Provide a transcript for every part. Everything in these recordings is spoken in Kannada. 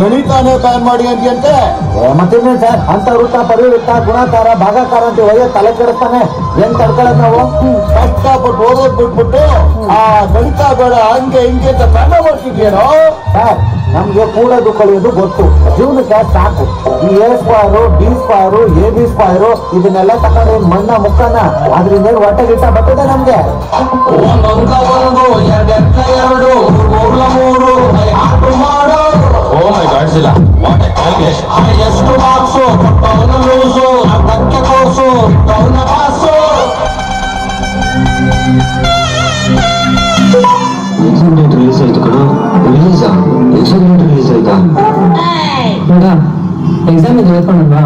ಗಣಿತಾನೇ ಬ್ಯಾನ್ ಮಾಡಿ ಅಂತೆ. ಮತ್ತಿನ್ನೇನ್ ಸರ್, ಅಂತ ವೃತ್ತ ಪರಿವೃತ್ತ ಗುಣಾಕಾರ ಭಾಗಾಕಾರ ಅಂತ ಒಯ್ಯ ತಲೆ ಕೆಡಿಸ್ತಾನೆ. ಏನ್ ತಡ್ಕೊಳ್ಳೋದು ನಾವು? ಕಷ್ಟಪಟ್ಟು ಓದೋದ್ ಬಿಟ್ಬಿಟ್ಟು ಆ ಗಣಿತ ಬೇಡ ಹಂಗೆ ಹಿಂಗೆ ಅಂತ ಬ್ಯಾನ್ ಮಾಡ್ತಿದ್ಯೇನೋ. ಸರ್, ನಮ್ಗೆ ಕೂಡೋದು ಕಳಿಯೋದು ಗೊತ್ತು, ಜೀವನಕ್ಕೆ ಸಾಕು. ಈ A ಸ್ಕ್ವಾರು ಡಿ ಸ್ಕ್ವಾರು AB ಸ್ಕ್ವಾರು ಇದನ್ನೆಲ್ಲ ತಗೊಂಡು ಮಣ್ಣ ಮುಕ್ಕನ ಅದ್ರಿಂದ ಹೊಟ್ಟೆ ಗಿಟ್ಟ ಬರ್ತದೆ ನಮ್ಗೆ. ಒಂದೊಂದ ಒಂದು ಎರಡೆತ್ತ ಎರಡು ಮೂರ್ಲ ಮೂರು ಆಟು ಮಾಡು. ಓ ಮೈ ಗಾಡ್ ಇಲ್ಲ ವಾಟ್ ಎ ಕ್ಯಾಲ್ಕುಲೇಷನ್. ಎಷ್ಟು ಮಾರ್ಕ್ಸು ಕೊಟ್ಟವನ ಲೂಸು ಅರ್ಧಕ್ಕೆ ಕೋಸು ಇಟ್ಟವನ ಪಾಸು. ಎಕ್ಸಾಮ್ ಡೇಟ್ ರಿಲೀಸ್ ಆಯ್ತು ಕಣ. ರಿಲೀಸಾ? ಎಕ್ಸಾಮ್ ಡೇಟ್ ರಿಲೀಸ್ ಆಯ್ತಾ? ಮಗ ಎಕ್ಸಾಮ್ ಇದು ಓದ್ಕೊಂಡಲ್ವಾ?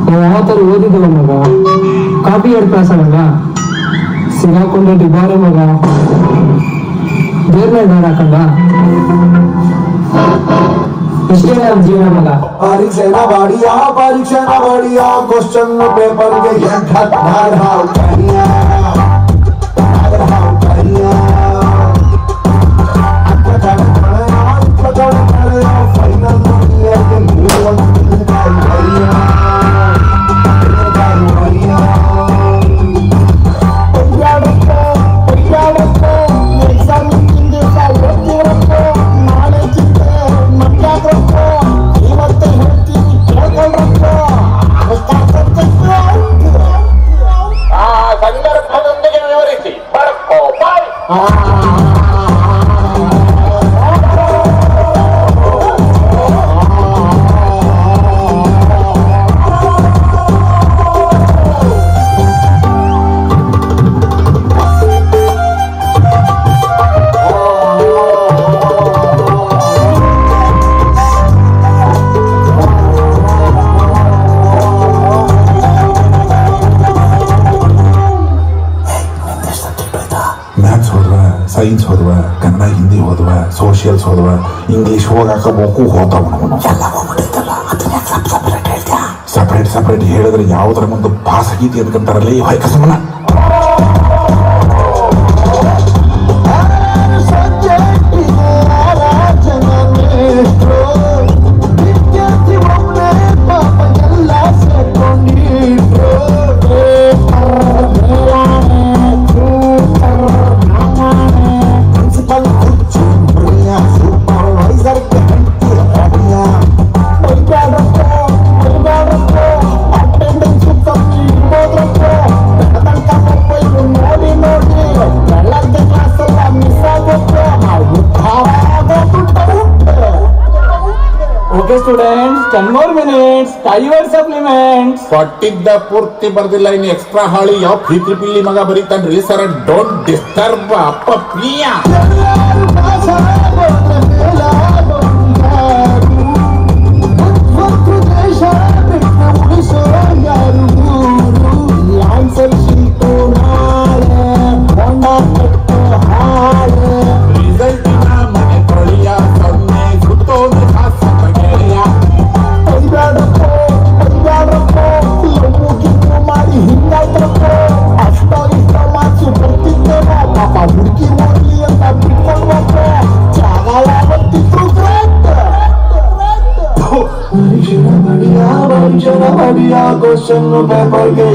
ನಾವು ಯಾವತ್ತಾರು ಓದಿದ್ದವ ಮಗ. ಕಾಪಿ ಎರಡು ಕ್ಲಾಸ್ ಆಗಲ್ಲ, ಸಿಗಾಕೊಂಡ್ರೆ ಡಿಬಾರೆ ಮಗ. ಬೇರೆ ಮೇಲೆ ದಾರ ಹಾಕಂಡ ಇಷ್ಟೇ ನಮ್ಮ ಜೀವನ ಮಗ. ಪರೀಕ್ಷೆನ ಬಾಡಿಯಾ ಕ್ವಶನ್ ಪೇಪರ್ಗೆ ಸಂದರ್ಭದೊಂದಿಗೆ ವಿವರಿಸಿ ಬರ್ಕೋ ಬಾಯ್. ಮ್ಯಾಥ್ಸ್ ಹೋದ್ವ, ಸೈನ್ಸ್ ಹೋದ್ವ, ಕನ್ನಡ ಹಿಂದಿ ಹೋದ್ವ, ಸೋಷಿಯಲ್ಸ್ ಹೋದ್ವ, ಇಂಗ್ಲಿಷ್ ಹೋಗಾಕ ಬೋಕು ಹೋತಾವ. ಸಪರೇಟ್ ಹೇಳಿದ್ರೆ ಯಾವುದರ ಮುಂದೆ ಪಾಸ್ ಆಗೀತಿ ಅದಕ್ಕಂತಾರಲ್ಲ ಈ ಹೊಯ್ಕಸಮನ. Okay students, 10 more minutes. Tie your supplements. ಪಟ್ಟಿದ್ದ ಪೂರ್ತಿ ಬರ್ದಿಲ್ಲ, ಇನ್ನು ಎಕ್ಸ್ಟ್ರಾ ಹಾಳಿ ಯಾವ ಫೀತ್ರಿ ಪಿಲ್ಲಿ ಮಗ ಬರೀತಾನ್ರಿ ಸರ್. ಡೋಂಟ್ ಡಿಸ್ಟರ್ಬ್ ಅಪ್ಪ ಪ್ರಿಯ. ರಿಸಲ್ಟಿನ ಮನೆ ತೊಳಿಯ ಸೊನ್ನೆ ಸುತ್ತೋದು ಹಾಸ್ಯ ಗೆಳೆಯ. ಮಾಡಿ ಹಿಂಗಾಯ್ತು ಅಷ್ಟೋ ಇಷ್ಟ ಮಾರ್ಕ್ಸು ಬರ್ತಿದ್ದೇನೋ ಪಾಪ ಹುಡುಗಿ ಹೋಗ್ಲಿ ಅಂತ ಬಿಟ್ಕೊಂಡು ಮನುಷ್ಯನ ಹೊಡಿಯ ಕ್ವಶನ್ ಪೇಪರ್ಗೆ